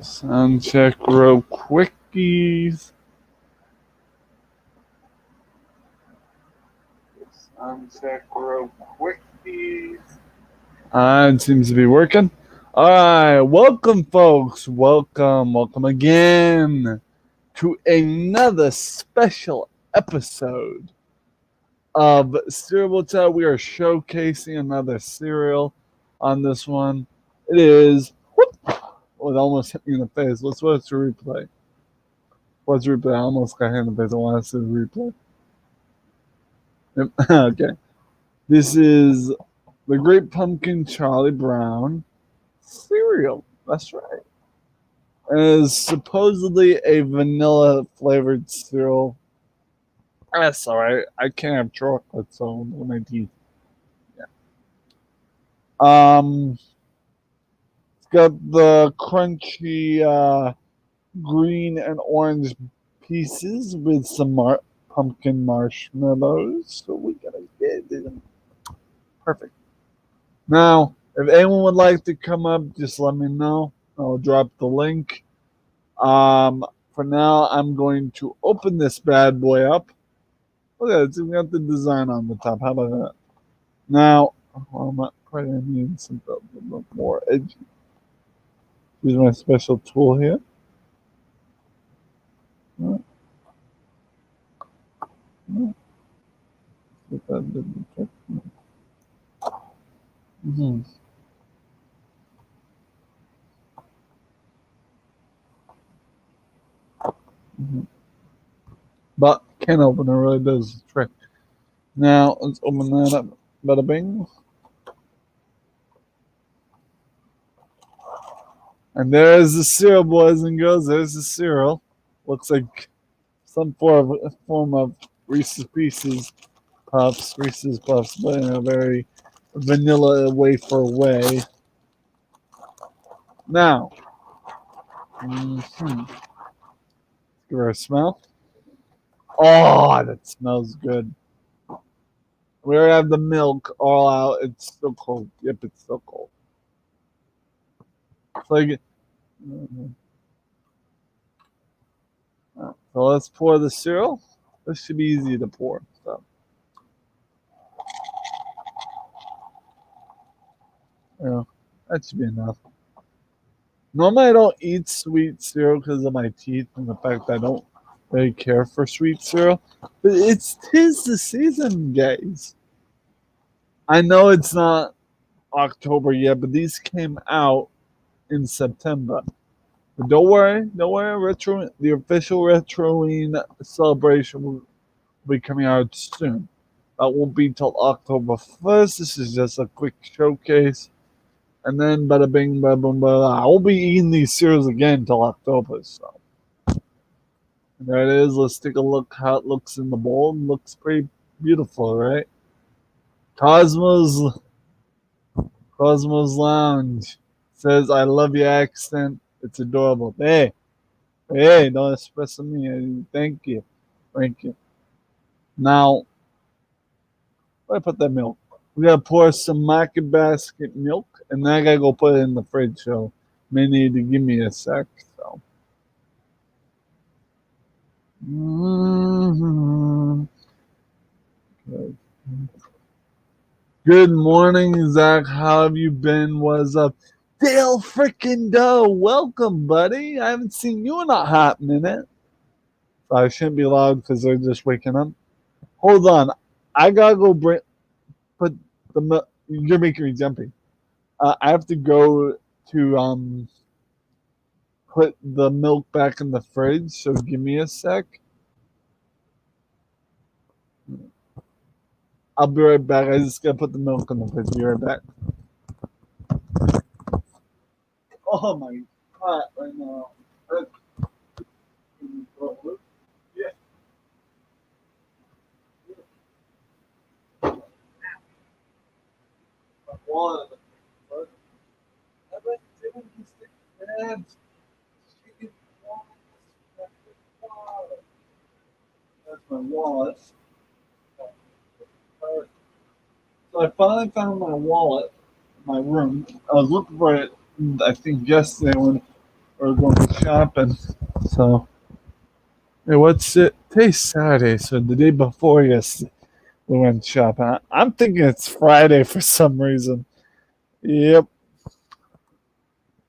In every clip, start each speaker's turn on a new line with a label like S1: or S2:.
S1: Sound check real quickies. Sound check real quickies. It seems to be working. Alright, welcome folks. Welcome again to another special episode of Cereal Chat. We are showcasing another cereal on this one. It is it almost hit me in the face. Let's watch the replay. I almost got hit in the face. I want to see the replay. Okay. This is the Great Pumpkin Charlie Brown cereal. That's right. It is supposedly a vanilla flavored cereal. That's alright. I can't have chocolate, so with my teeth. Yeah. It's got the crunchy green and orange pieces with some pumpkin marshmallows. So we gotta get it. Perfect. Now, if anyone would like to come up, just let me know. I'll drop the link. For now, I'm going to open this bad boy up. Look at it. It's even got the design on the top. How about that? Now, I'm probably need something a little more edgy. Use my special tool here. Mm-hmm. Mm-hmm. But can open it really does the trick. Now let's open that up. Bada bing. And there's the cereal, boys and girls. There's the cereal. Looks like some form of Reese's Puffs, but in a very vanilla wafer way. Now, give her a smell. Oh, that smells good. We already have the milk all out. It's still cold. Yep, it's still cold. So let's pour the cereal. This should be easy to pour. So. Yeah, that should be enough. Normally I don't eat sweet cereal because of my teeth and the fact that I don't really care for sweet cereal. But tis the season, guys. I know it's not October yet, but these came out in September. But don't worry. The official Retroween celebration will be coming out soon. That won't be until October 1st. This is just a quick showcase. And then bada bing, bada boom, bada. I will be eating these cereals again until October. So there it is. Let's take a look how it looks in the bowl. It looks pretty beautiful, right? Cosmos Lounge says, "I love your accent. It's adorable." Hey, don't express me. Thank you. Thank you. Now, where I put that milk? We gotta pour some market basket milk, and then I gotta go put it in the fridge. So, may need to give me a sec. So, Mhm. Good morning, Zach. How have you been? What's up? Dale freaking Doe, welcome, buddy. I haven't seen you in a hot minute. So I shouldn't be loud because they're just waking up. Hold on, I gotta go put the. You're making me jumpy. I have to go to put the milk back in the fridge. So give me a sec. I'll be right back. I just gotta put the milk in the fridge. Be right back. Oh my god! Right now. Yeah. One. That's my wallet. So I finally found my wallet in my room. I was looking for it, I think, yesterday when we were going shopping. So, hey, what's it? Today's Saturday, so the day before yesterday we went shopping. I'm thinking it's Friday for some reason. Yep,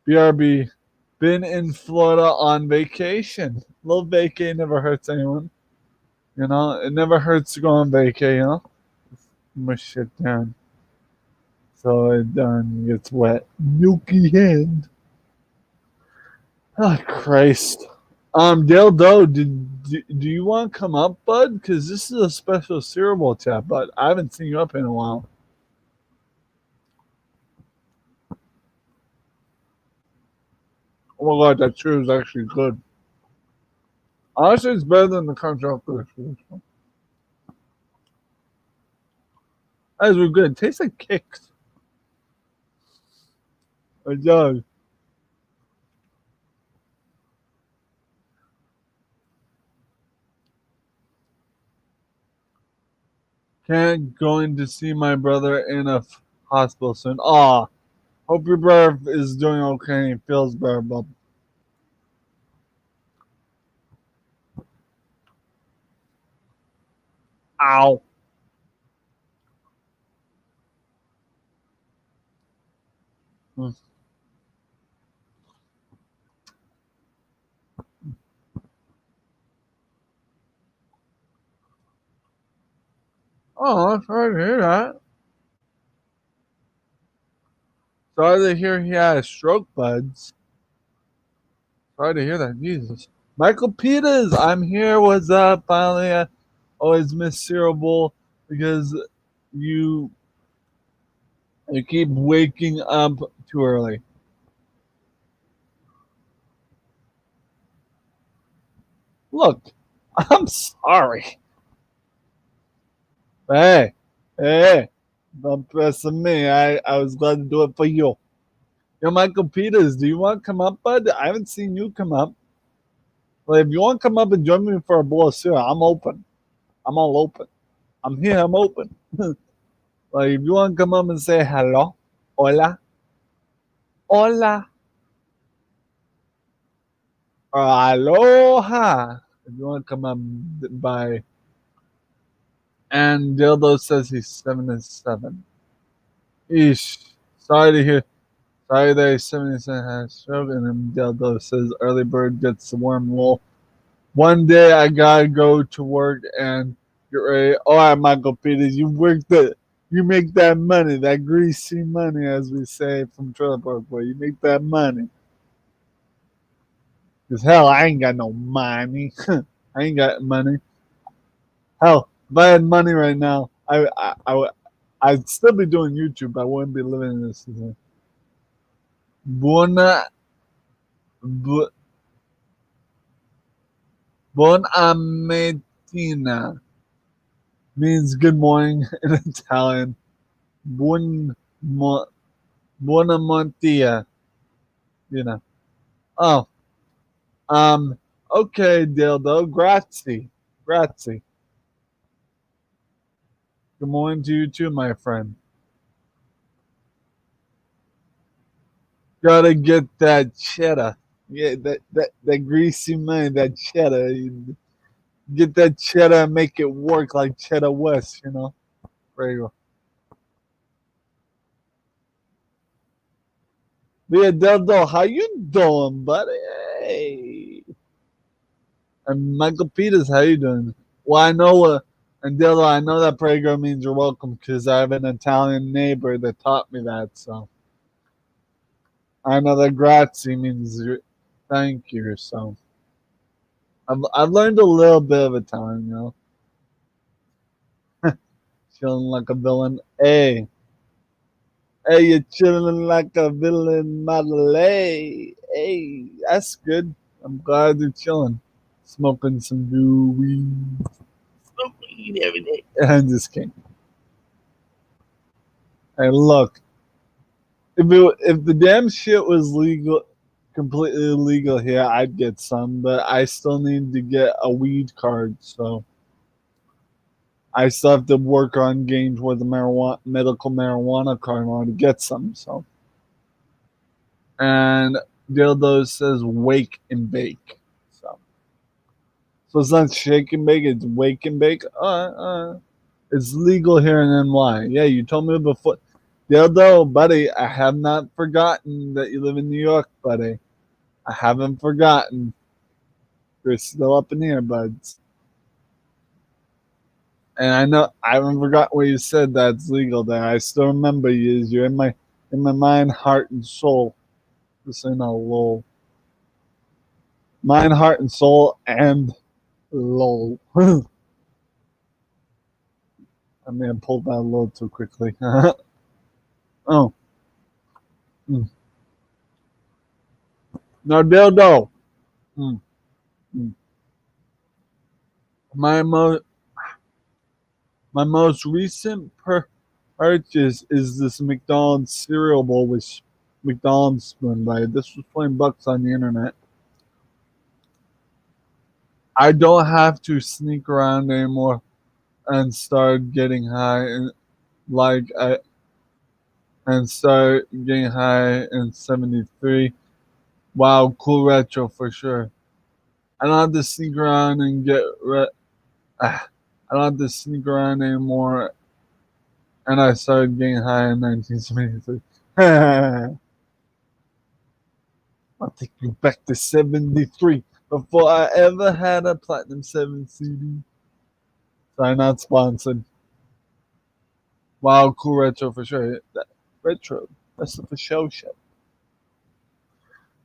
S1: BRB. Been in Florida on vacation. Little vacay never hurts anyone. You know, it never hurts to go on vacay, you know? Mush it down so it gets wet. Milky hand. Oh, Christ. Dale Doe, do you want to come up, bud? Because this is a special cereal bowl chat, but I haven't seen you up in a while. Oh my god, that cereal is actually good. Honestly, it's better than the country chocolate cereal. That is really good. It tastes like Kix. It does. Can't going to see my brother in a hospital soon. Aw, hope your brother is doing okay and feels better, but ow. Hmm. Oh, I'm sorry to hear that. Sorry to hear he had a stroke, buds. Sorry to hear that. Jesus. Michael Peters, I'm here. What's up? Finally, I always miss Cereal because you you keep waking up too early. Look, I'm sorry. Hey, hey, don't press on me. I was glad to do it for you. Yo, Michael Peters, do you want to come up, bud? I haven't seen you come up. Well, if you want to come up and join me for a bowl of cereal, I'm open. I'm all open. I'm here. I'm open. Like, if you want to come up and say hello, hola, hola, or aloha, if you want to come up by. And Dildo says he's 7 and 7. Eesh. Sorry to hear. Sorry that he's 77 had a stroke. And then Dildo says early bird gets the worm. Well, one day I gotta go to work and get ready. All right, Michael Peters, you work the, you make that money, that greasy money, as we say from Trailer Park Boy. You make that money. Cause hell, I ain't got no money. I ain't got money. Hell, if I had money right now, I'd still be doing YouTube. I wouldn't be living in this. Buona, bu, buon mattina means good morning in Italian. Buon, mo, buona mattina, you know. Oh, okay, Dildo. Grazie. Grazie. Good morning to you too, my friend. Gotta get that cheddar. Yeah, that greasy money, that cheddar. Get that cheddar and make it work like Cheddar West, you know? There you go. Yeah, Dildo, how you doing, buddy? Hey. And Michael Peters, how you doing? Well, I know, and Dildo, I know that prego means you're welcome because I have an Italian neighbor that taught me that, so. I know that grazie means thank you, so. I've learned a little bit of Italian, you know? Feeling like a villain. Hey, you're chilling like a villain model. Hey, that's good. I'm glad you're chilling. Smoking some new weed. Smoke weed every day. I'm just kidding. Hey, look. If the damn shit was legal, completely illegal here, I'd get some, but I still need to get a weed card, so I still have to work on games with the medical marijuana card in order to get some, so. And Dildo says wake and bake. So it's not shake and bake, it's wake and bake. It's legal here in NY. Yeah, you told me before. Dildo, buddy, I have not forgotten that you live in New York, buddy. I haven't forgotten. You're still up in here, buds. And I know I haven't forgotten what you said that's legal there. I still remember you. You're in my mind, heart, and soul. Just so you know, lol. Mind, heart, and soul, and lol. I may have pulled that a little too quickly. Oh. Mm. No dildo. Mm. Mm. My mo- my most recent purchase is this McDonald's cereal bowl with McDonald's spoon by it. This was $20 on the internet. I don't have to sneak around anymore and start getting high and like I and start getting high in '73. Wow, cool retro for sure. I don't have to sneak around and I don't have to sneak around anymore. And I started getting high in 1973. I'll take you back to '73 before I ever had a Platinum 7 CD. Sorry, not sponsored. Wow, cool retro for sure. That retro. That's the for show.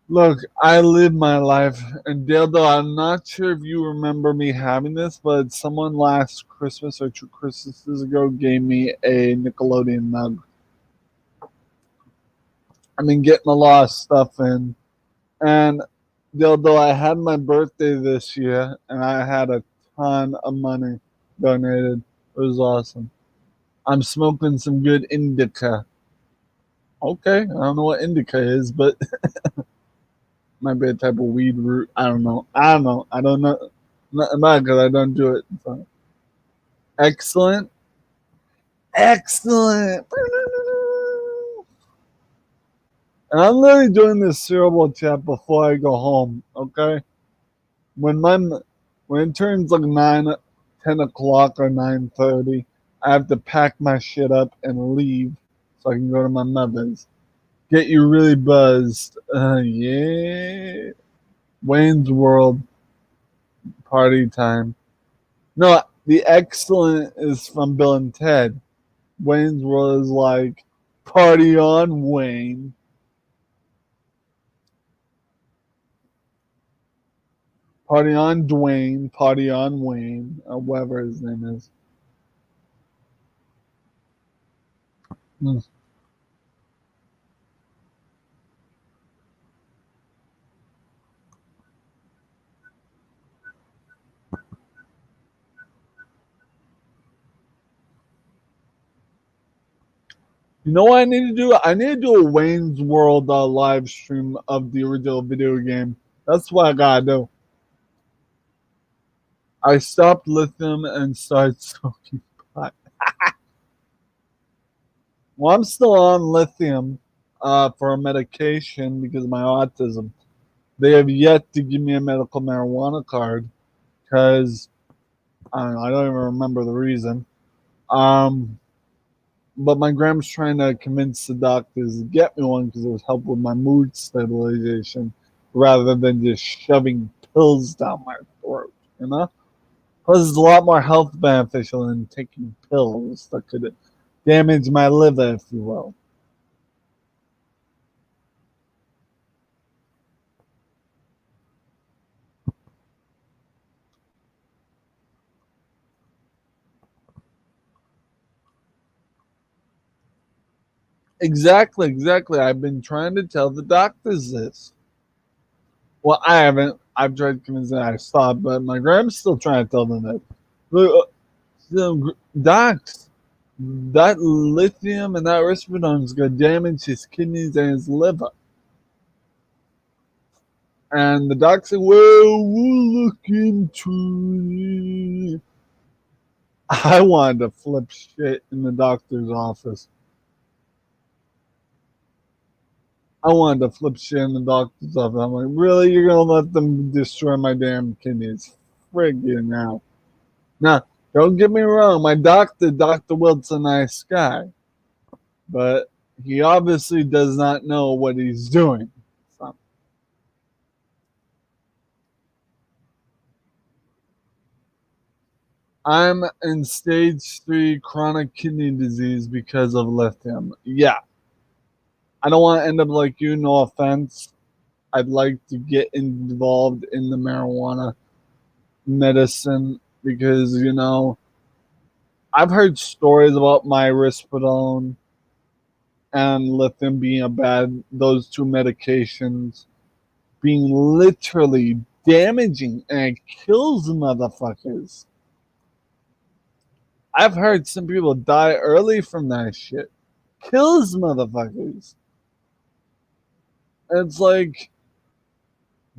S1: Look, I live my life, and Dildo, I'm not sure if you remember me having this, but someone last Christmas or 2 Christmases ago gave me a Nickelodeon mug. I've been getting a lot of stuff in, and Dildo, I had my birthday this year, and I had a ton of money donated. It was awesome. I'm smoking some good indica. Okay, I don't know what indica is, but might be a type of weed root. I don't know. I don't know nothing about it because I don't do it. So. Excellent. Excellent. And I'm literally doing this cereal chat before I go home. Okay. When my when it turns like 10 o'clock or 9:30, I have to pack my shit up and leave so I can go to my mother's. Get you really buzzed. Yeah. Wayne's World party time. No, the excellent is from Bill and Ted. Wayne's World is like party on Wayne. Party on Dwayne, party on Wayne, or whatever his name is. Mm. You know what I need to do? I need to do a Wayne's World live stream of the original video game. That's what I gotta do. I stopped lithium and started smoking pot. Well, I'm still on lithium for a medication because of my autism. They have yet to give me a medical marijuana card because I don't even remember the reason. Um, but my grandma's trying to convince the doctors to get me one because it would help with my mood stabilization rather than just shoving pills down my throat, you know? Plus, it's a lot more health beneficial than taking pills that could damage my liver, if you will. Exactly, exactly. I've been trying to tell the doctors this. Well, I haven't. I've tried to convince them I stopped, but my grandma's still trying to tell them that. Look, docs, that lithium and that risperidone is going to damage his kidneys and his liver. And the doc said, well, we'll look into it. I wanted to flip shit in the doctor's office. I wanted to flip shit in the doctor's office. I'm like, really? You're going to let them destroy my damn kidneys? Friggin' now. Now, don't get me wrong. My doctor, Dr. Wilt's a nice guy. But he obviously does not know what he's doing. So, I'm in stage 3 chronic kidney disease because of lithium. Yeah. I don't want to end up like you, no offense. I'd like to get involved in the marijuana medicine because, I've heard stories about my risperidone and lithium being those two medications being literally damaging and it kills motherfuckers. I've heard some people die early from that shit. Kills motherfuckers. And it's like,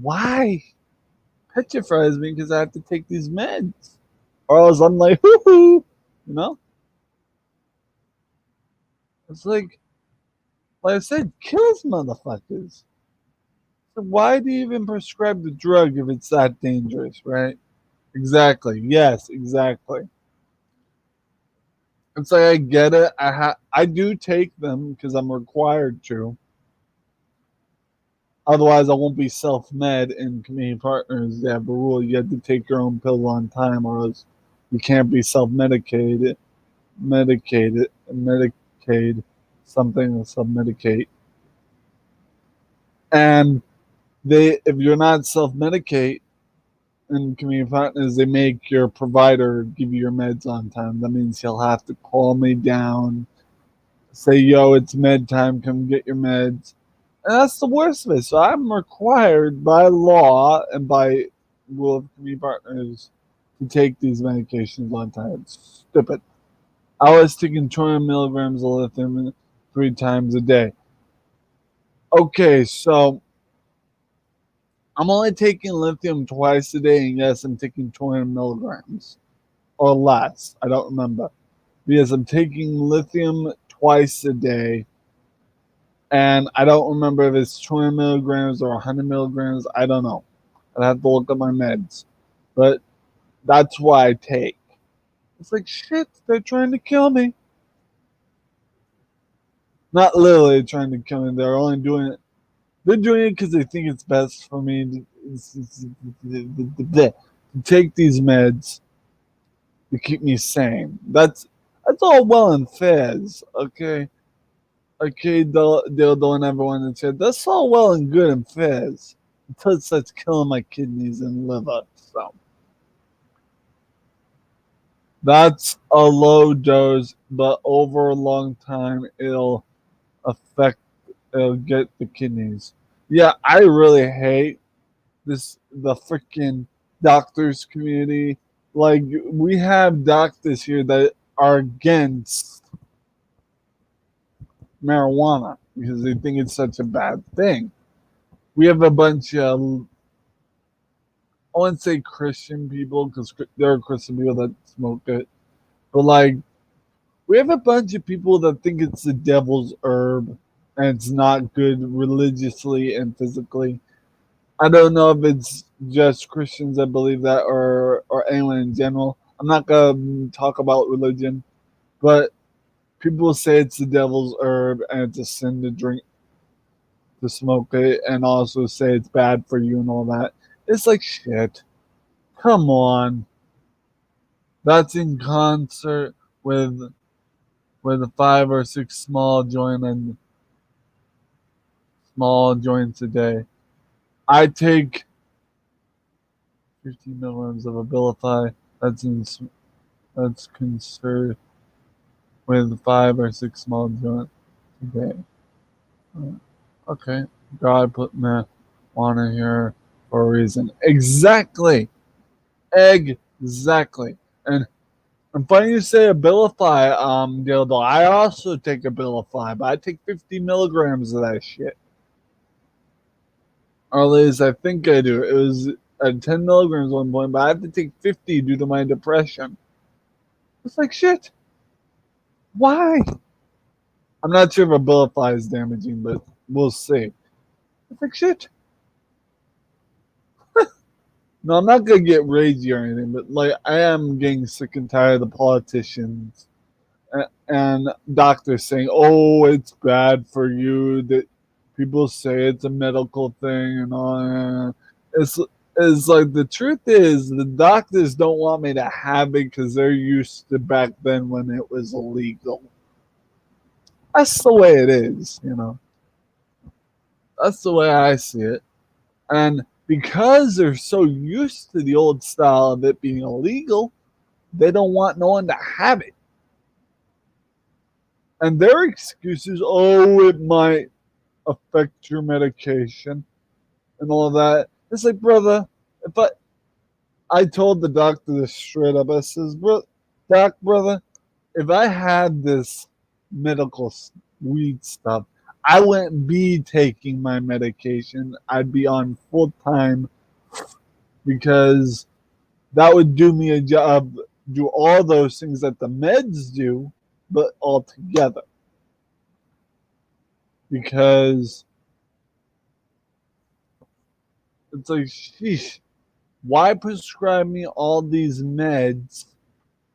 S1: why? Petrifies me because I have to take these meds. Or else I'm like, hoo hoo. You know? It's like I said, kills motherfuckers. So why do you even prescribe the drug if it's that dangerous, right? Exactly. Yes, exactly. It's like I get it. I do take them because I'm required to. Otherwise, I won't be self-med. In community partners, they have a rule: you have to take your own pill on time, or else you can't be self-medicated, medicaid, something self-medicate. And if you're not self-medicate in community partners, they make your provider give you your meds on time. That means he'll have to call me down, say, "Yo, it's med time. Come get your meds." And that's the worst of it. So I'm required by law and by rule of community partners to take these medications on time. It's stupid. I was taking 200 milligrams of lithium 3 times a day. Okay, so I'm only taking lithium twice a day, and yes, I'm taking 200 milligrams or less. I don't remember. Because I'm taking lithium twice a day, and I don't remember if it's 200 milligrams or 100 milligrams. I don't know. I'd have to look at my meds. But that's why I take. It's like, shit, they're trying to kill me. Not literally trying to kill me. They're only doing it. They're doing it because they think it's best for me to take these meds to keep me sane. That's all well and fair, okay? Okay, dildo and everyone that said that's all well and good and fair until it starts killing my kidneys and liver. So that's a low dose, but over a long time affect it'll get the kidneys. Yeah, I really hate the freaking doctors community. Like we have doctors here that are against marijuana because they think it's such a bad thing. We have a bunch of, I wouldn't say Christian people because there are Christian people that smoke it, but like we have a bunch of people that think it's the devil's herb and it's not good religiously and physically. I don't know if it's just Christians that believe that or anyone in general. I'm not gonna talk about religion, but people say it's the devil's herb and it's a sin to drink to smoke it and also say it's bad for you and all that. It's like shit. Come on. That's in concert with 5 or 6 small joints a day. I take 15 milligrams of Abilify. That's concerned with 5 or 6 small joints a day. Okay, God put marijuana here for a reason. Exactly. Exactly. And funny you say Abilify, dildo. I also take Abilify, but I take 50 milligrams of that shit. Or at least I think I do. It was at 10 milligrams at one point, but I have to take 50 due to my depression. It's like shit. Why? I'm not sure if Abilify is damaging, but we'll see. It's like shit. No, I'm not gonna get ragey or anything, but like I am getting sick and tired of the politicians and doctors saying, "Oh, it's bad for you." That people say it's a medical thing and all. It's like the truth is the doctors don't want me to have it because they're used to back then when it was illegal. That's the way it is, you know. That's the way I see it. And because they're so used to the old style of it being illegal, they don't want no one to have it. And their excuse is, oh, it might affect your medication and all that. It's like, brother, if I told the doctor this straight up, I says, brother, if I had this medical weed stuff, I wouldn't be taking my medication. I'd be on full time because that would do me a job, do all those things that the meds do, but all together. Because it's like, sheesh, why prescribe me all these meds?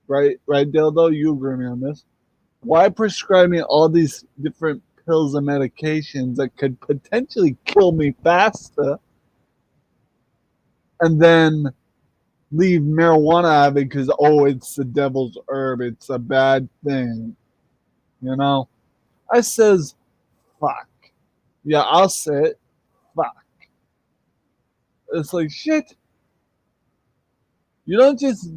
S1: Right, Dildo, you agree with me on this. Why prescribe me all these different pills and medications that could potentially kill me faster and then leave marijuana out of it because, oh, it's the devil's herb. It's a bad thing. You know? I says, fuck. Yeah, I'll say it. Fuck. It's like, shit. You don't just.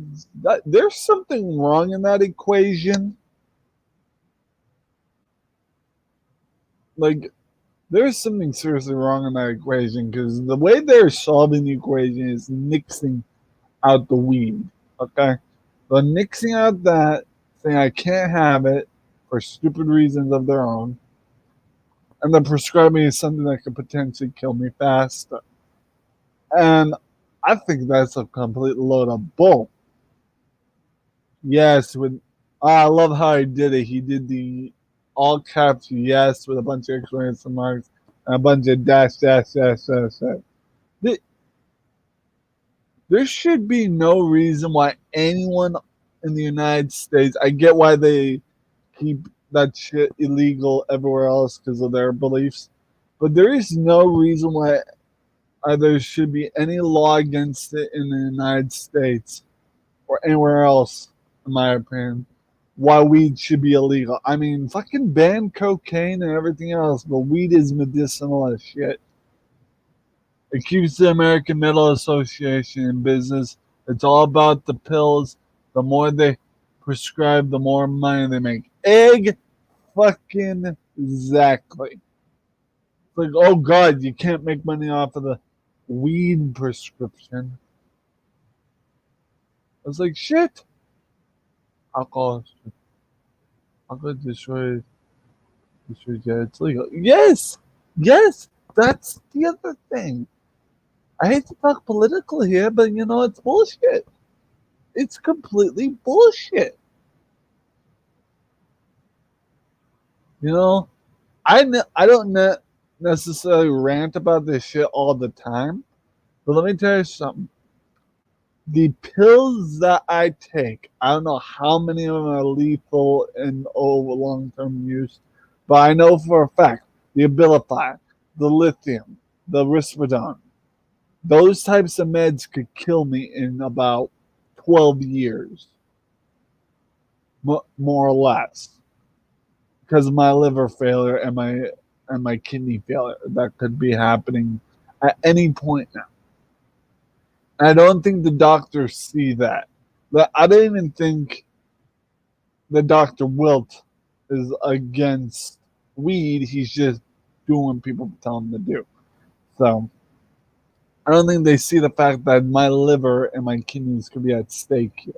S1: There's something wrong in that equation. Like, there's something seriously wrong in that equation because the way they're solving the equation is nixing out the weed. Okay? But nixing out that, saying I can't have it for stupid reasons of their own, and then prescribing me something that could potentially kill me faster. And I think that's a complete load of bull. Yes, with I love how he did it. He did the all caps yes with a bunch of exclamation marks and a bunch of dash dash dash dash dash. There should be no reason why anyone in the United States. I get why they keep that shit illegal everywhere else because of their beliefs, but there is no reason why there should be any law against it in the United States or anywhere else, in my opinion, why weed should be illegal. I mean, fucking ban cocaine and everything else, but weed is medicinal as shit. It keeps the American Medical Association in business. It's all about the pills. The more they prescribe, the more money they make. Egg fucking exactly. It's like, oh God, you can't make money off of the weed prescription. It's like shit. Alcohol, alcohol destroys Yeah, it's legal. Yes, yes, that's the other thing. I hate to talk political here, but it's bullshit. It's completely bullshit. You know, I don't necessarily rant about this shit all the time, but let me tell you something. The pills that I take, I don't know how many of them are lethal and long term use, but I know for a fact the Abilify, the lithium, the Risperidone, those types of meds could kill me in about 12 years, more or less, because of my liver failure and my kidney failure that could be happening at any point now. I don't think the doctors see that. I don't even think the Dr. Wilt is against weed. He's just doing what people tell him to do. So I don't think they see the fact that my liver and my kidneys could be at stake here.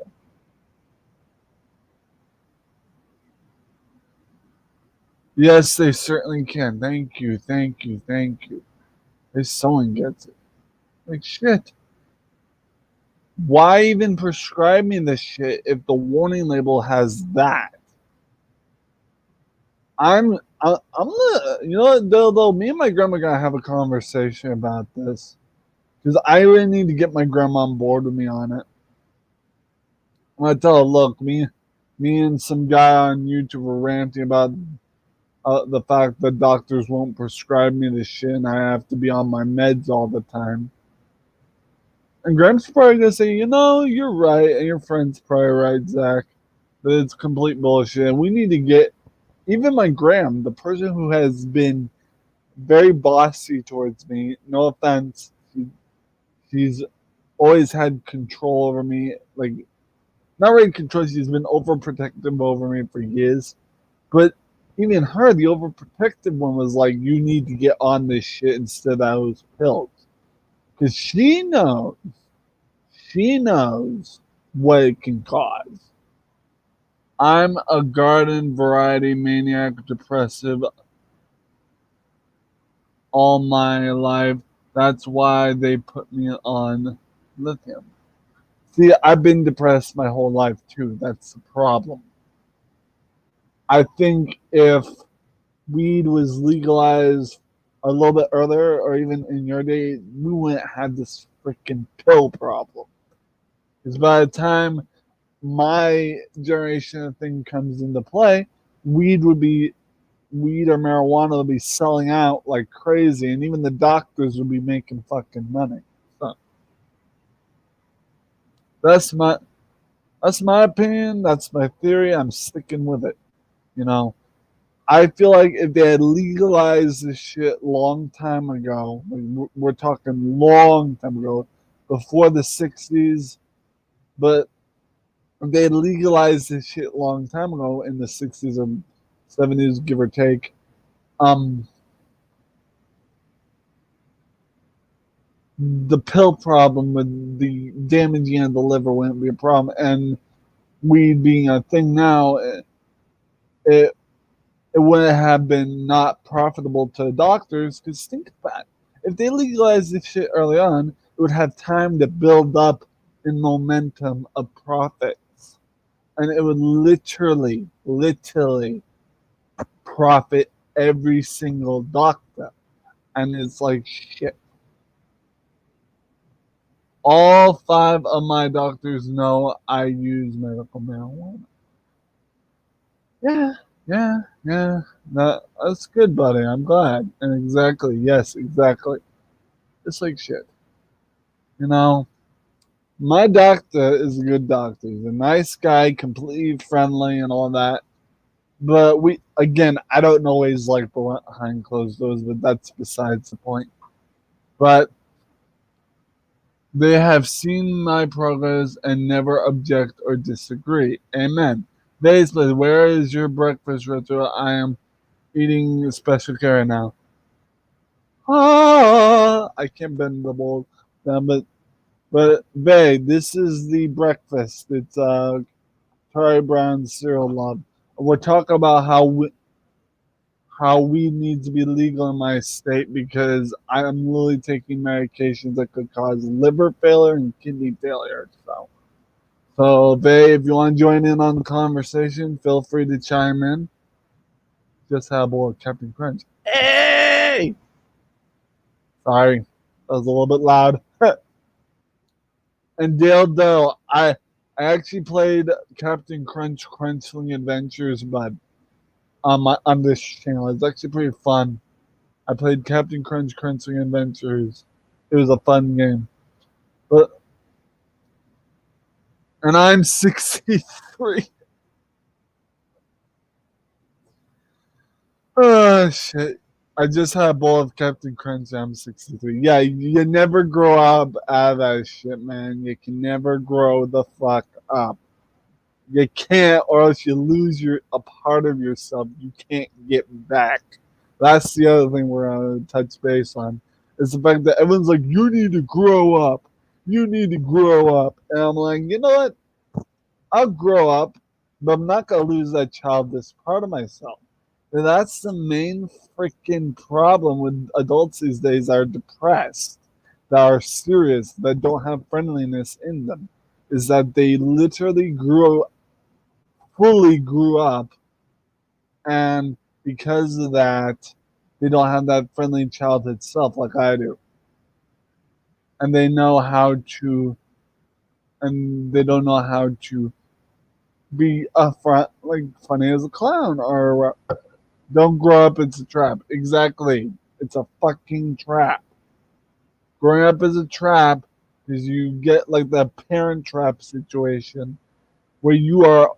S1: Yes, they certainly can. Thank you, thank you, thank you. If someone gets it. Like shit. Why even prescribe me this shit if the warning label has that? I'm gonna, what, though, me and my grandma gotta have a conversation about this because I really need to get my grandma on board with me on it. I'm gonna tell her, look, me and some guy on YouTube were ranting about the fact that doctors won't prescribe me this shit and I have to be on my meds all the time. And Graham's probably gonna say, you're right, and your friend's probably right, Zach. That it's complete bullshit. And we need to get even my Graham, the person who has been very bossy towards me. No offense, he's always had control over me. Like not really control. She's been overprotective over me for years. But even her, the overprotective one, was like, "You need to get on this shit instead of those pills," because she knows what it can cause. I'm a garden variety maniac depressive all my life. That's why they put me on lithium. See, I've been depressed my whole life too. That's the problem. I think if weed was legalized a little bit earlier, or even in your day, we wouldn't have this freaking pill problem. Because by the time my generation of thing comes into play, weed would be weed or marijuana would be selling out like crazy, and even the doctors would be making fucking money. So that's my that's my opinion. That's my theory. I'm sticking with it. You know, I feel like if they had legalized this shit long time ago, like we're talking long time ago, before the '60s, but if they had legalized this shit long time ago in the '60s or '70s, give or take, um, the pill problem with the damaging of the liver wouldn't be a problem, and weed being a thing now, it it wouldn't have been not profitable to doctors. Because think about it. If they legalized this shit early on, it would have time to build up in momentum of profits. And it would literally profit every single doctor. And it's like shit. All five of my doctors know I use medical marijuana. Yeah, yeah, yeah. That's good, buddy. I'm glad. And exactly, yes, exactly. It's like shit. You know, my doctor is a good doctor. He's a nice guy, completely friendly and all that. But again, I don't know what he's like behind closed doors, but that's besides the point. But they have seen my progress and never object or disagree. Amen. Basically, where is your breakfast ritual? I am eating special care now. I can't bend the bowl down, but babe, this is the breakfast. It's Charlie Brown cereal love. We're talking about how weed needs to be legal in my state because I'm literally taking medications that could cause liver failure and kidney failure. So Vay, if you want to join in on the conversation, feel free to chime in. Just had a bowl of Captain Crunch. Hey! Sorry, that was a little bit loud. And Dale Doe, I actually played Captain Crunch Crunchling Adventures, but on this channel, it's actually pretty fun. I played Captain Crunch Crunchling Adventures. It was a fun game, and I'm 63. Oh shit! I just had a bowl of Captain Crunch. I'm 63. Yeah, you never grow up out of that shit, man. You can never grow the fuck up. You can't, or else you lose a part of yourself you can't get back. That's the other thing we're gonna touch base on. Is the fact that everyone's like, you need to grow up. You need to grow up. And I'm like, you know what? I'll grow up, but I'm not gonna lose that childish part of myself. And that's the main freaking problem with adults these days that are depressed, that are serious, that don't have friendliness in them. Is that they literally fully grew up, and because of that, they don't have that friendly childhood self like I do. And they know how to, and they don't know how to be like funny as a clown, or don't grow up, it's a trap. Exactly. It's a fucking trap. Growing up is a trap because you get like that parent trap situation where you are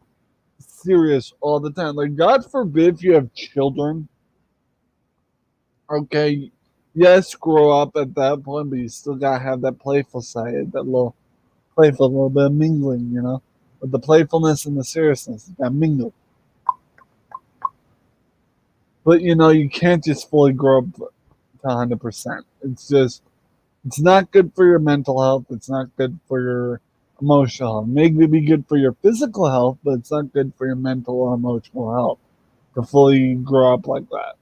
S1: serious all the time. Like, God forbid if you have children. Okay, yes, grow up at that point, but you still gotta have that playful side, that little playful, little bit of mingling, you know? With the playfulness and the seriousness, that mingle. But you know, you can't just fully grow up to 100%. It's not good for your mental health. It's not good for your emotional health. Maybe be good for your physical health, but it's not good for your mental or emotional health to fully grow up like that.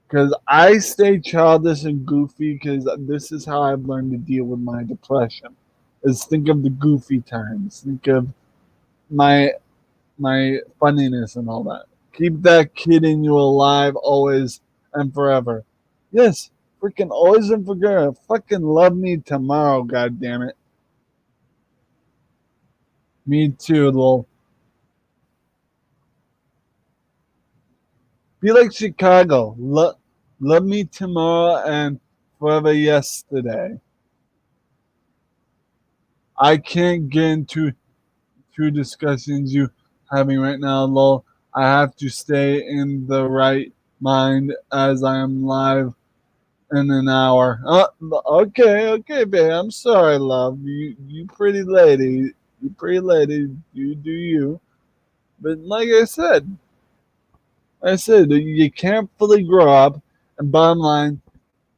S1: Because I stay childish and goofy because this is how I've learned to deal with my depression. Is think of the goofy times. Think of my funniness and all that. Keep that kid in you alive always and forever. Yes, freaking always and forever. Fucking love me tomorrow, god damn it. Me too, lol. Be like Chicago. Love me tomorrow and forever yesterday. I can't get into two discussions you having right now, lol. I have to stay in the right mind as I am live in an hour. Okay, babe. I'm sorry, love. You pretty lady. You pretty lady. You do you. But like I said, you can't fully grow up. And bottom line,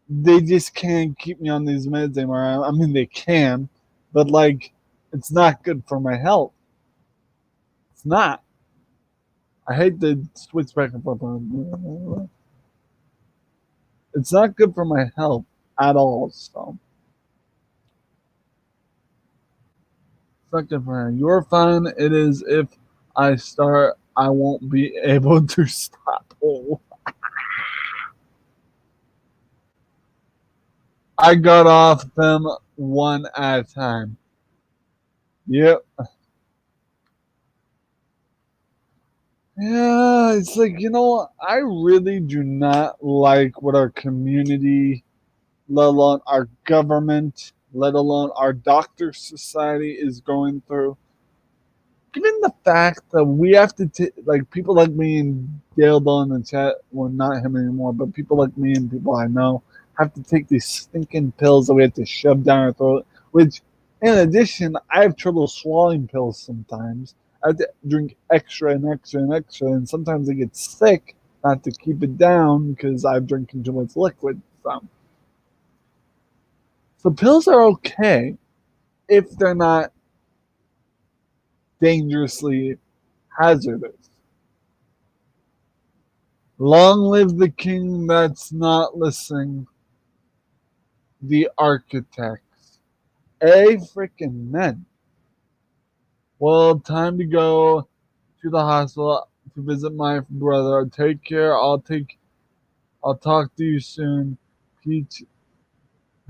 S1: they just can't keep me on these meds anymore. I mean, they can, but like, it's not good for my health. It's not. I hate to switch back and forth on. It's not good for my health at all. So it's not good for me. You're fine. It is if I start, I won't be able to stop. Oh. I got off them one at a time. Yep. Yeah, it's like, I really do not like what our community, let alone our government, let alone our doctor society is going through. Given the fact that we have to like people like me and Dale Doe in the chat, well, not him anymore, but people like me and people I know have to take these stinking pills that we have to shove down our throat. Which, in addition, I have trouble swallowing pills sometimes. I have to drink extra and extra and extra, and sometimes I get sick. Not to keep it down because I've drinking too much liquid. So pills are okay if they're not dangerously hazardous. Long live the king that's not listening. The architects. A freaking men. Well, time to go to the hospital to visit my brother. Take care. I'll talk to you soon. Peace,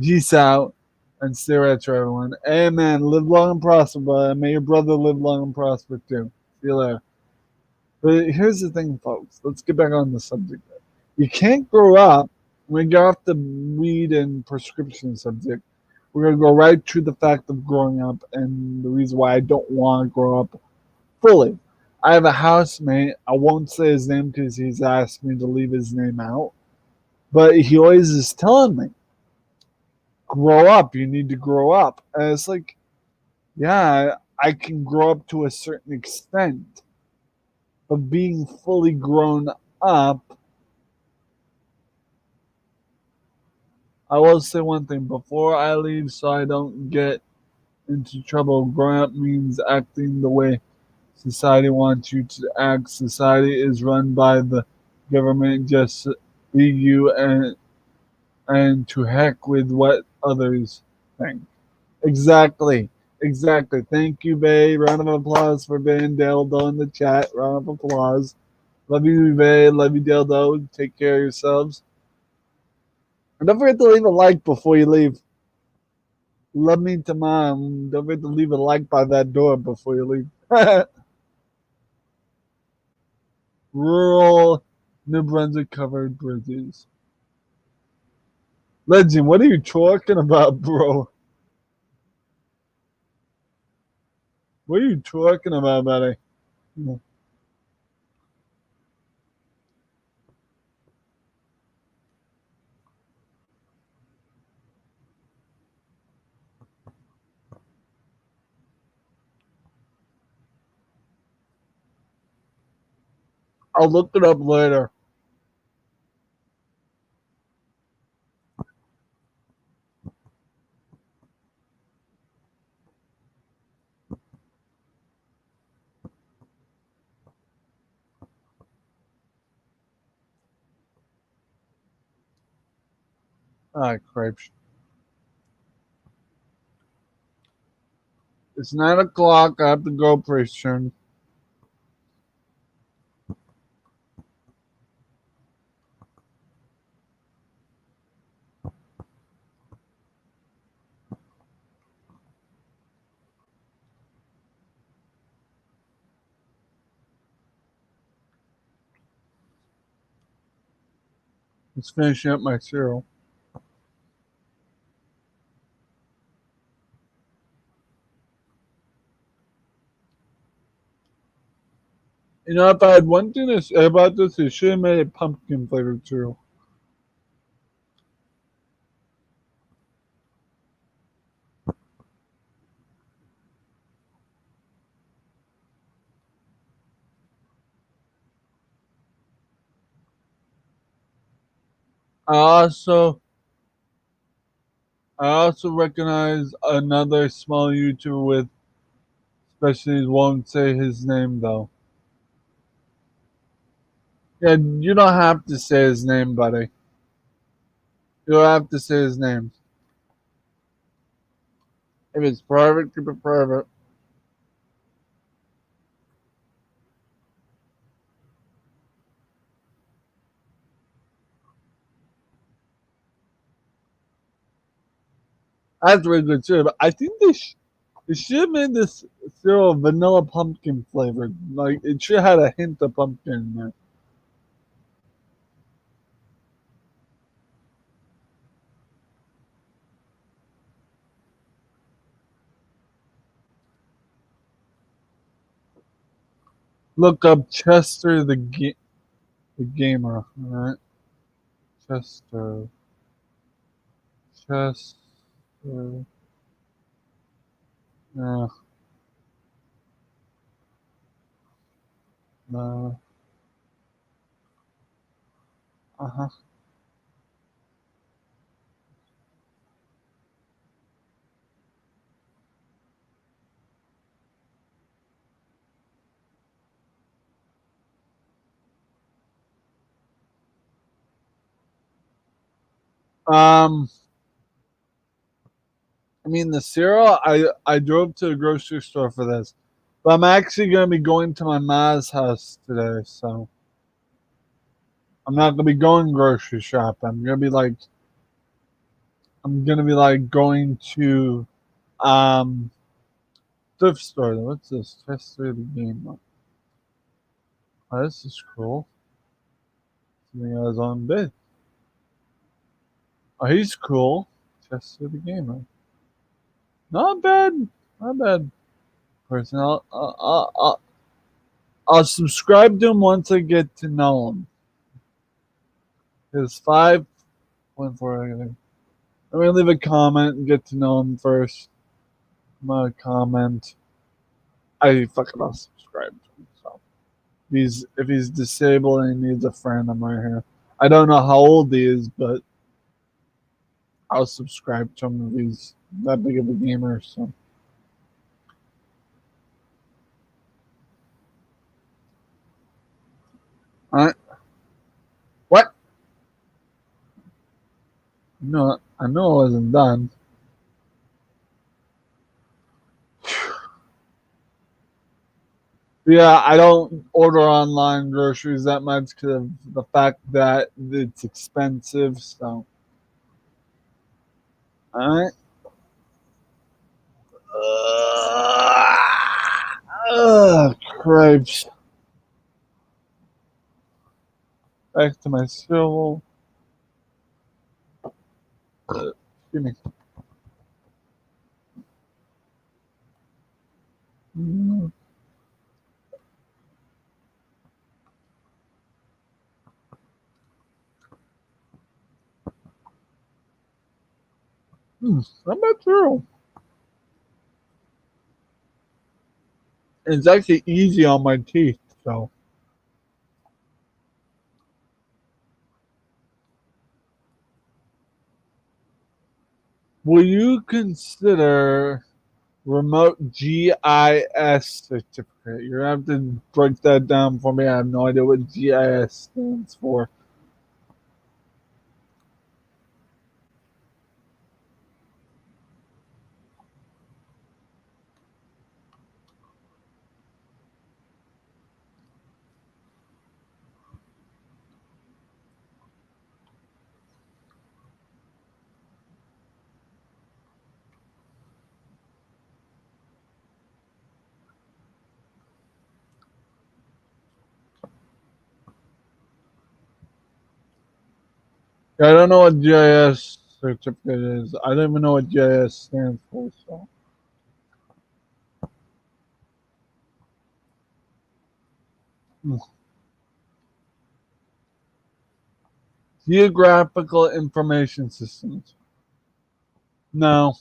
S1: peace out and stay right to everyone. Amen. Live long and prosper, but may your brother live long and prosper too. See you later. But here's the thing, folks. Let's get back on the subject. You can't grow up. We get off the weed and prescription subject. We're gonna go right to the fact of growing up and the reason why I don't want to grow up fully. I have a housemate. I won't say his name because he's asked me to leave his name out. But he always is telling me, grow up. You need to grow up. And it's like, yeah, I can grow up to a certain extent. But being fully grown up, I will say one thing before I leave so I don't get into trouble. Growing up means acting the way society wants you to act. Society is run by the government. Just be you and to heck with what others think. Exactly. Exactly. Thank you, Bay. Round of applause for Bay and Dildo in the chat. Round of applause. Love you, Bay. Love you, Dildo. Take care of yourselves. And don't forget to leave a like before you leave. Love me to mom. Don't forget to leave a like by that door before you leave. Rural New Brunswick covered bridges. Legend, what are you talking about, bro? What are you talking about, buddy? I'll look it up later. Ah, cripes. It's 9 o'clock. I have to go pretty soon. Just finishing up my cereal. You know, if I had one thing to say about this, it should have made it pumpkin flavored cereal. I also I also recognize another small YouTuber with specialties. Won't say his name though. Yeah, you don't have to say his name, buddy. You don't have to say his name. If it's private, keep it private. That's really good cereal. But I think they should have made this cereal vanilla pumpkin flavored. Like it should have had a hint of pumpkin in there. Look up Chester the gamer. All right, Chester. Chester. Uh, uh huh. Um, I mean the cereal. I drove to the grocery store for this, but I'm actually gonna be going to my ma's house today, so I'm not gonna be going grocery shopping. I'm gonna be like going to um thrift store. What's this? Test through the game. Oh, this is cool. Something I was on bid. Oh, he's cool. Test through the game. Not bad. Not bad. Person. I'll subscribe to him once I get to know him. It's 5.4. I'm gonna leave a comment and get to know him first. I'm gonna comment. I fucking I'll subscribe to him. So if he's disabled and he needs a friend, I'm right here. I don't know how old he is, but I'll subscribe to him if he's that big of a gamer. So alright. What? No, I know I wasn't done. Yeah, I don't order online groceries that much because of the fact that it's expensive. So, all right. Cripes. Back to my cereal. Excuse me. Mm, not bad cereal. It's actually easy on my teeth. So, will you consider remote GIS certificate? You're gonna have to break that down for me. I have no idea what GIS stands for. Yeah, I don't know what GIS certificate is. I don't even know what GIS stands for. So, Hmm. Geographical Information Systems. No,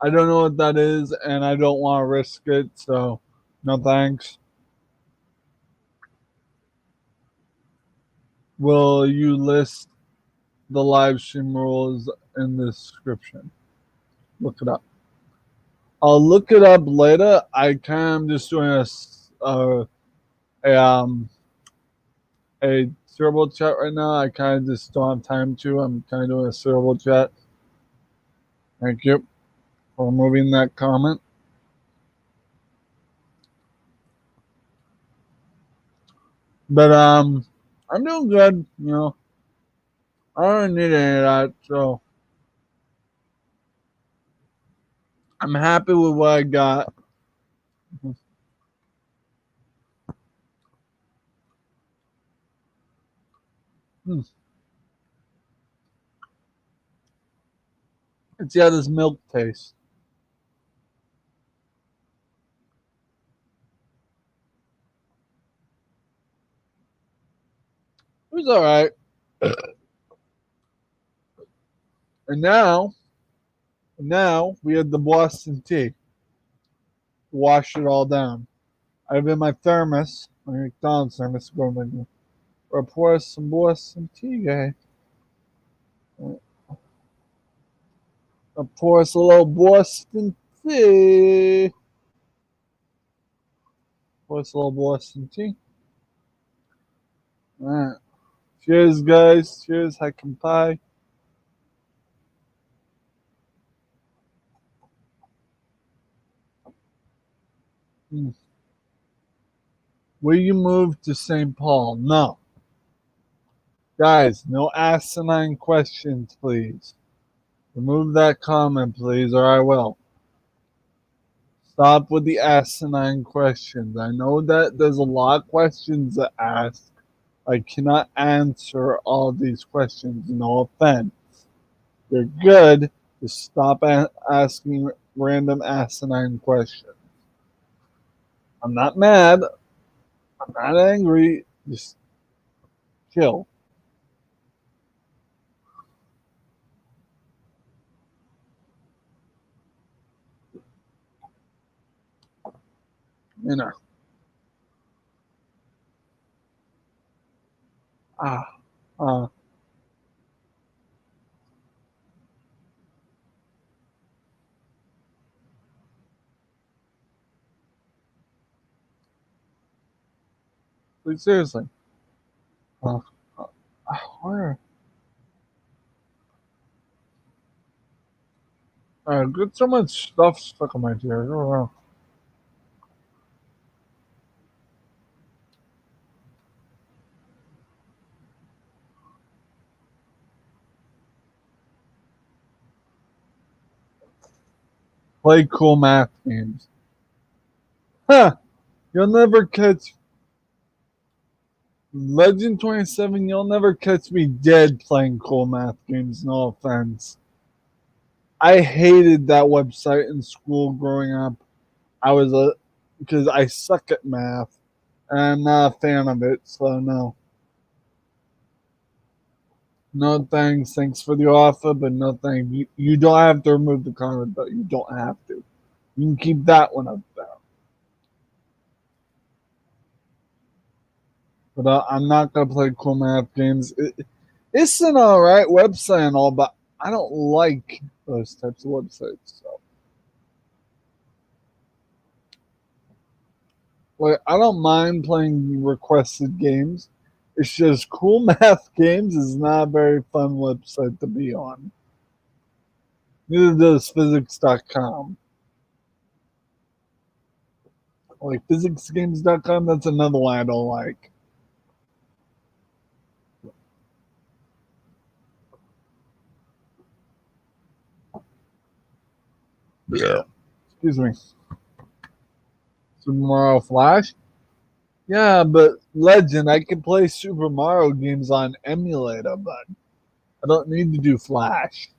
S1: I don't know what that is, and I don't want to risk it. So, no thanks. Will you list the live stream rules in the description? Look it up. I'll look it up later. I kind of just doing a a cerebral chat right now. I kind of just don't have time to. I'm kind of doing a cerebral chat. Thank you for removing that comment. But I'm doing good. You know, I don't need any of that, so I'm happy with what I got. Hmm. Let's see how this milk tastes. It was all right. And now we had the Boston tea. Wash it all down. I have in my thermos, my McDonald's thermos, going to pour us some Boston tea, guy. I'll pour us a little Boston tea. Pour us a little Boston tea. All right. Cheers, guys. Cheers. Hi, pie. Will you move to St. Paul? No. Guys, no asinine questions, please. Remove that comment, please, or I will. Stop with the asinine questions. I know that there's a lot of questions to ask. I cannot answer all these questions, no offense. They're good. Just stop asking random asinine questions. I'm not mad. I'm not angry. Just chill. You know. Ah. Uh, but seriously. Uh, uh, where? Got so much stuff stuck in my ear. Oh, play cool math games. Huh. You'll never catch Legend 27. You'll never catch me dead playing cool math games. No offense. I hated that website in school growing up. I was because I suck at math and I'm not a fan of it. So no, no thanks. Thanks for the offer, but no thanks. You don't have to remove the comment, but you don't have to. You can keep that one up there. But I'm not gonna play cool math games. It's an alright website and all, but I don't like those types of websites. So, like, I don't mind playing requested games. It's just cool math games is not a very fun website to be on. Neither does physics.com. Like physicsgames.com, that's another one I don't like. Yeah. Excuse me. Super Mario Flash? Yeah, but Legend, I can play Super Mario games on emulator, but I don't need to do Flash.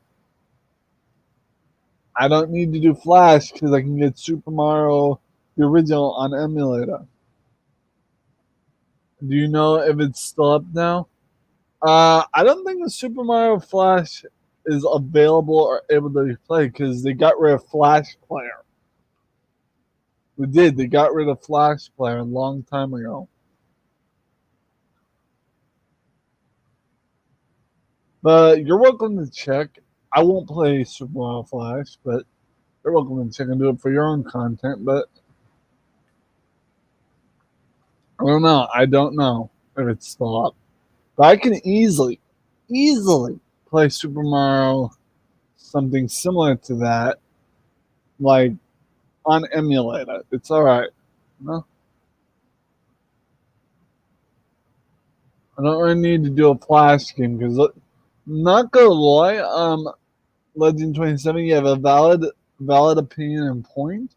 S1: I don't need to do Flash because I can get Super Mario the original on emulator. Do you know if it's still up now? I don't think the Super Mario Flash is available or able to be played because they got rid of Flash Player. We did. They got rid of Flash Player a long time ago. But you're welcome to check. I won't play Super Mario Flash, but you're welcome to check and do it for your own content. But I don't know. I don't know if it's still up. But I can easily play Super Mario something similar to that, like on emulator. It's all right. No, I don't really need to do a flash game because, not gonna lie, Legend 27, you have a valid opinion and point,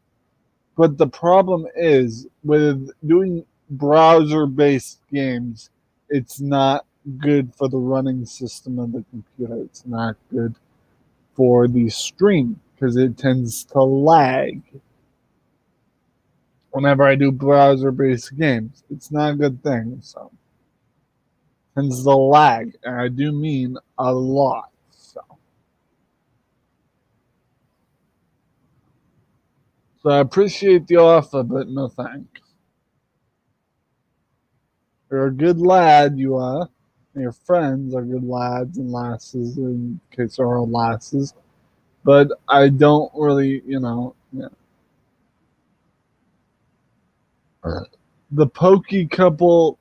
S1: but the problem is with doing browser based games, it's not good for the running system of the computer. It's not good for the stream because it tends to lag whenever I do browser based games. It's not a good thing. So tends to lag, and I do mean a lot. So I appreciate the offer, but no thanks. You're a good lad, you are. And your friends are good lads and lasses, in case there are lasses. But I don't really, yeah. The pokey couple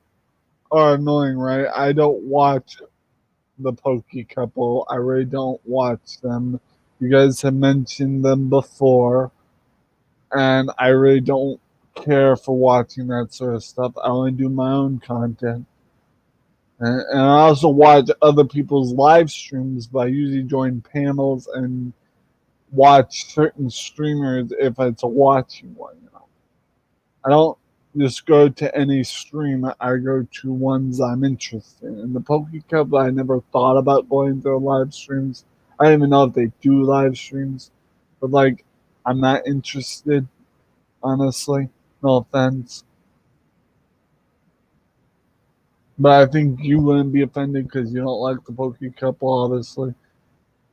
S1: are annoying, right? I don't watch the pokey couple. I really don't watch them. You guys have mentioned them before, and I really don't care for watching that sort of stuff. I only do my own content. And I also watch other people's live streams, but I usually join panels and watch certain streamers if it's a watching one. I don't just go to any stream. I go to ones I'm interested in. The Poke Cup, I never thought about going to live streams. I don't even know if they do live streams, but like, I'm not interested, honestly. No offense. But I think you wouldn't be offended because you don't like the Poke Cup, obviously.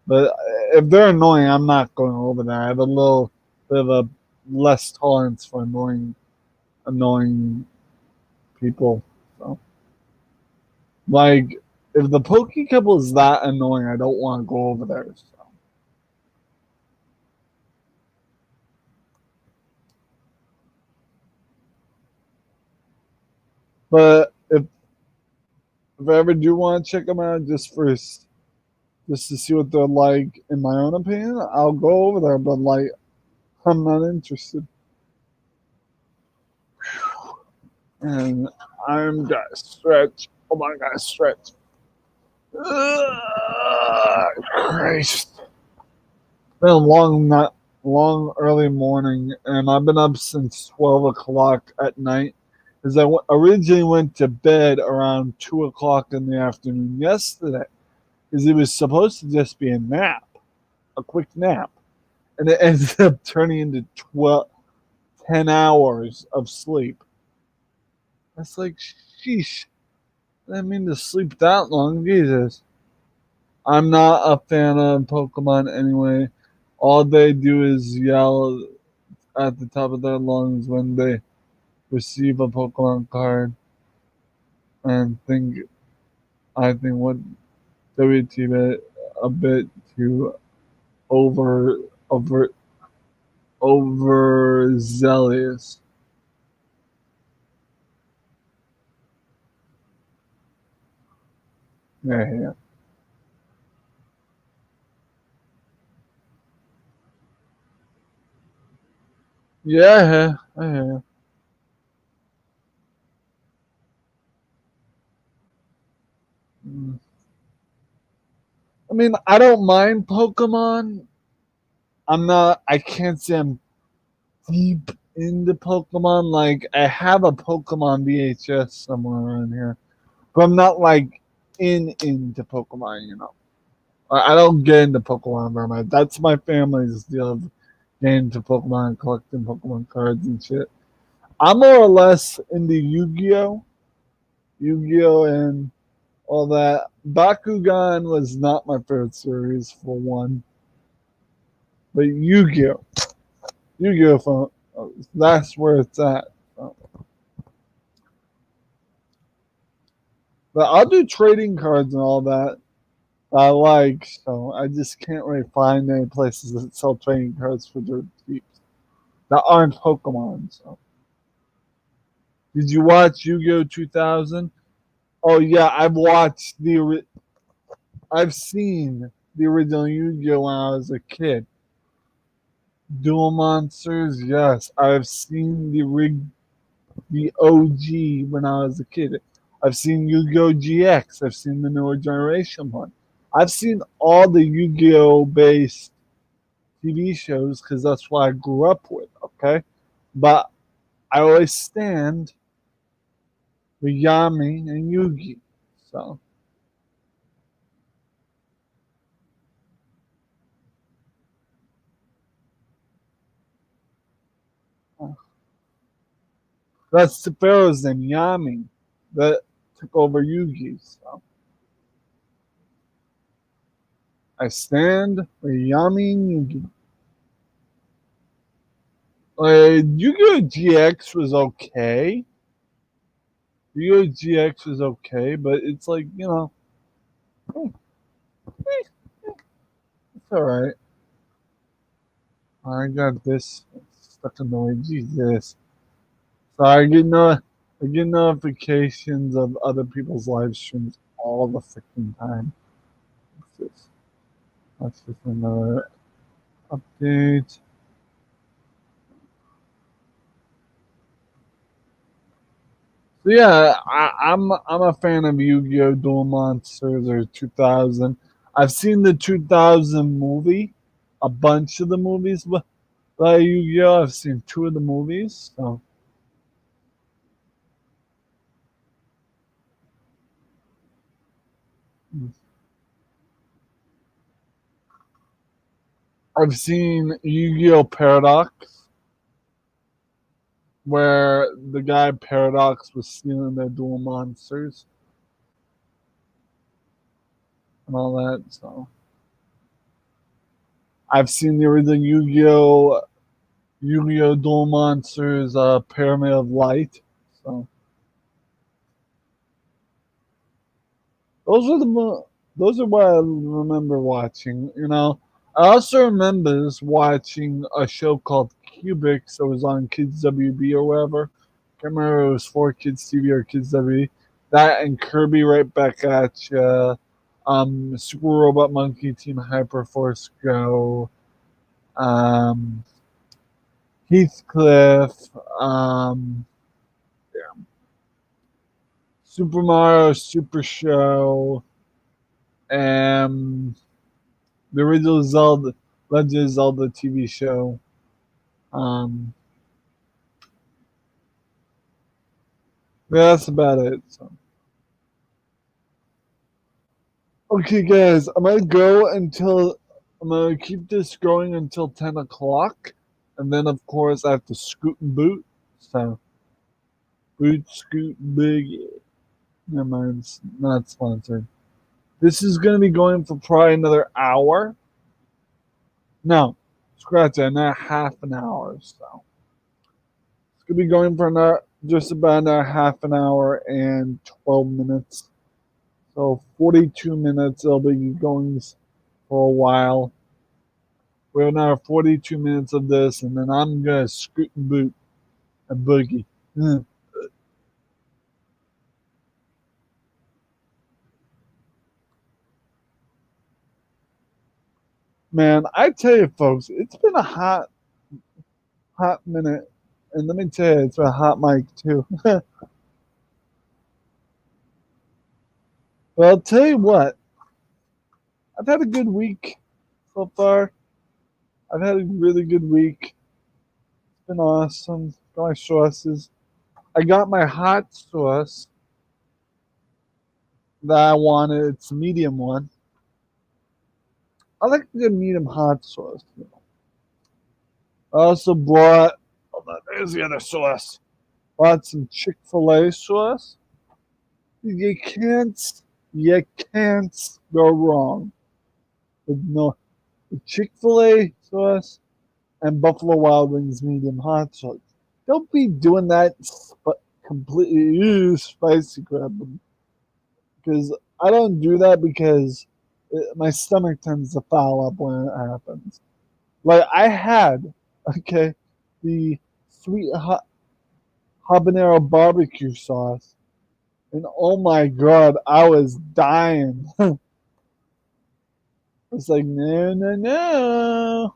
S1: But if they're annoying, I'm not going over there. I have a little bit of a less tolerance for annoying people. So, like, if the Poke Couple is that annoying, I don't want to go over there. So. But if I ever do want to check them out, just to see what they're like, in my own opinion, I'll go over there. But like, I'm not interested. And I'm gonna stretch. Oh my god, stretch. Christ. Been a long early morning, and I've been up since 12 o'clock at night. Because originally went to bed around 2 o'clock in the afternoon yesterday, because it was supposed to just be a nap, a quick nap, and it ended up turning into 10 hours of sleep. That's like, sheesh. I didn't mean to sleep that long, Jesus. I'm not a fan of Pokemon anyway. All they do is yell at the top of their lungs when they receive a Pokemon card, and I think what WT a bit too over over overzealous. Yeah, yeah, yeah. Mm. I mean, I don't mind Pokemon. I can't say I'm deep into Pokemon. Like, I have a Pokemon VHS somewhere around here, but I'm not like into Pokemon. I don't get into Pokemon very much. That's my family's deal of getting into Pokemon, collecting Pokemon cards and shit. I'm more or less into Yu-Gi-Oh, and all that. Bakugan was not my favorite series for one, but Yu-Gi-Oh, that's where it's at. So. But I'll do trading cards and all that. I like, so I just can't really find any places that sell trading cards for dirt cheap that aren't Pokemon. So, did you watch Yu-Gi-Oh 2000? Oh yeah, I've seen the original Yu-Gi-Oh when I was a kid. Duel Monsters, yes, I've seen the OG when I was a kid. I've seen Yu-Gi-Oh GX. I've seen the newer generation one. I've seen all the Yu-Gi-Oh based TV shows because that's what I grew up with. Okay, but I always stand with Yami and Yugi. So that's the Pharaoh's name, Yami, that took over Yugi. So I stand with Yami and Yugi. Yu-Gi-Oh GX was okay. Yu-Gi-Oh GX was okay, but it's like, it's all right. I got this stuck in the way. Jesus. So I get notifications of other people's live streams all the freaking time. That's just, that's just another update. So yeah, I'm a fan of Yu-Gi-Oh! Duel Monsters or 2000. I've seen the 2000 movie, a bunch of the movies by Yu-Gi-Oh! I've seen two of the movies. So I've seen Yu-Gi-Oh! Paradox, where the guy Paradox was stealing their Duel Monsters and all that. So I've seen the original Yu-Gi-Oh! Duel Monsters, Pyramid of Light. So those are those are what I remember watching. You know, I also remember watching a show called Cubics that was on Kids WB or whatever. Can't remember if it was for Kids TV or Kids WB. That and Kirby Right Back at You. Super Robot Monkey Team Hyperforce Go. Um, Heathcliff. Um, Super Mario Super Show. And the original Zelda, Legend of Zelda TV show. Um, yeah, that's about it. So. Okay, guys, I'm gonna keep this going until 10 o'clock, and then of course I have to scoot and boot. So boot, scoot, big. Never mind, it's not sponsored. This is gonna be going for probably another hour. No, scratch that, not half an hour. So it's gonna be going for another, just about another half an hour and 12 minutes. So 42 minutes. It'll be going for a while. We have another 42 minutes of this, and then I'm gonna scoot and boot and boogie. Mm. Man, I tell you, folks, it's been a hot minute, and let me tell you, it's a hot mic too. But I'll tell you what, I've had a good week so far. I've had a really good week. It's been awesome. Got my sauces. I got my hot sauce that I wanted. It's a medium one. I like the medium hot sauce. I also bought. Hold on, there's the other sauce. Bought some Chick-fil-A sauce. You can't, you can't go wrong with no Chick-fil-A sauce and Buffalo Wild Wings medium hot sauce. Don't be doing that completely spicy crap, because I don't do that because my stomach tends to foul up when it happens. Like I had, okay, the sweet habanero barbecue sauce, and oh my god, I was dying. It's like no, no, no,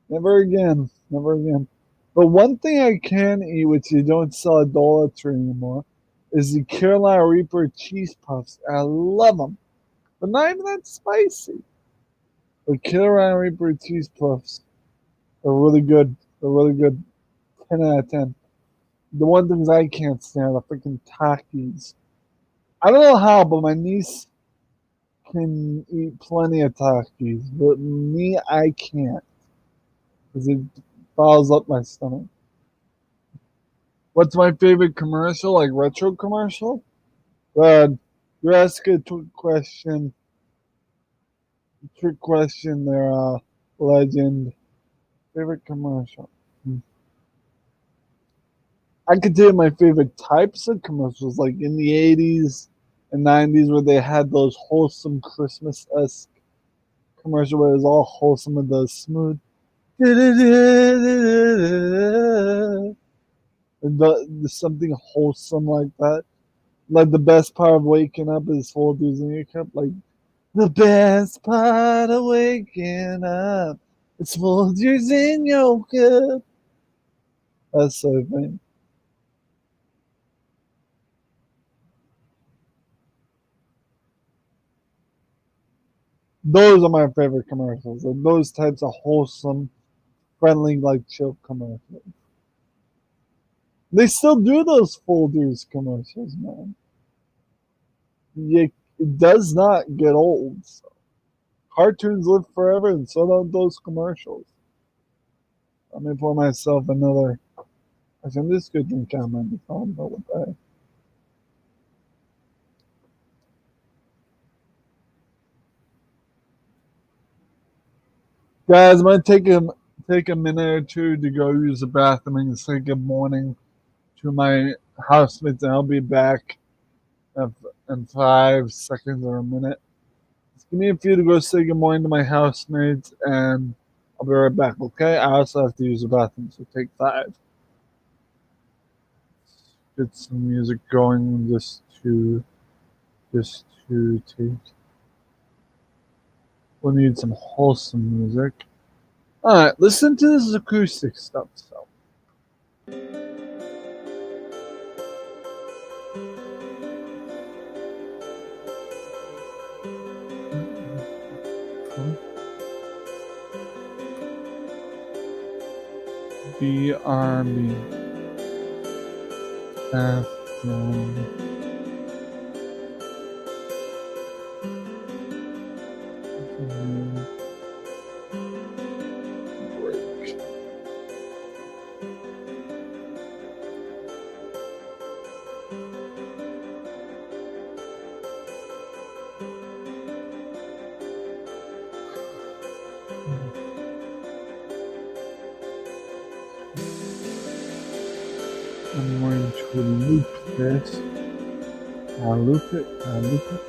S1: never again, never again. But one thing I can eat, which you don't sell at Dollar Tree anymore, is the Carolina Reaper cheese puffs. I love them, but not even that spicy. The Carolina Reaper cheese puffs are really good. They're really good. 10 out of 10. The one things I can't stand are freaking Takis. I don't know how, but my niece can eat plenty of Takis, but me, I can't because it fouls up my stomach. What's my favorite commercial? Like retro commercial? You ask a trick question there, legend. Favorite commercial? Hmm. I could tell you my favorite types of commercials, like in the 80s and 90s, where they had those wholesome Christmas esque commercial where it was all wholesome with the smooth. Something wholesome like that. Like the best part of waking up is Folgers in your cup. Like the best part of waking up is Folgers in your cup. That sort of thing. Those are my favorite commercials. And those types of wholesome, friendly, like chill commercials. They still do those Folgers commercials, man. It does not get old. So. Cartoons live forever, and so do those commercials. Let me pour myself another. I think this could drink out my phone, but what the heck. Guys, I'm gonna take a minute or two to go use the bathroom and say good morning to my housemates, and I'll be back in 5 seconds or a minute. Just give me a few to go say good morning to my housemates, and I'll be right back. Okay? I also have to use the bathroom, so take 5. Get some music going just to take. We'll need some wholesome music. All right, listen to this acoustic stuff. So. BRB. Bathroom. Break. I'm going to loop this. I'll loop it. I'll loop it.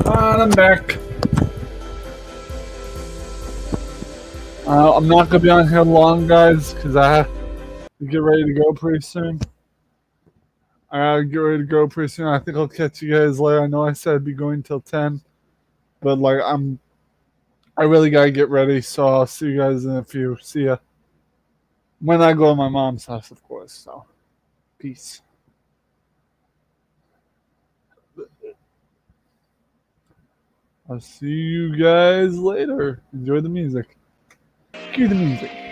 S1: I'm back. I'm not gonna be on here long, guys, because I have to get ready to go pretty soon. I gotta get ready to go pretty soon. I think I'll catch you guys later. I know I said I'd be going till 10, but like I really gotta get ready. So I'll see you guys in a few. See ya when I go to my mom's house, of course. So peace. I'll see you guys later. Enjoy the music. Cue the music.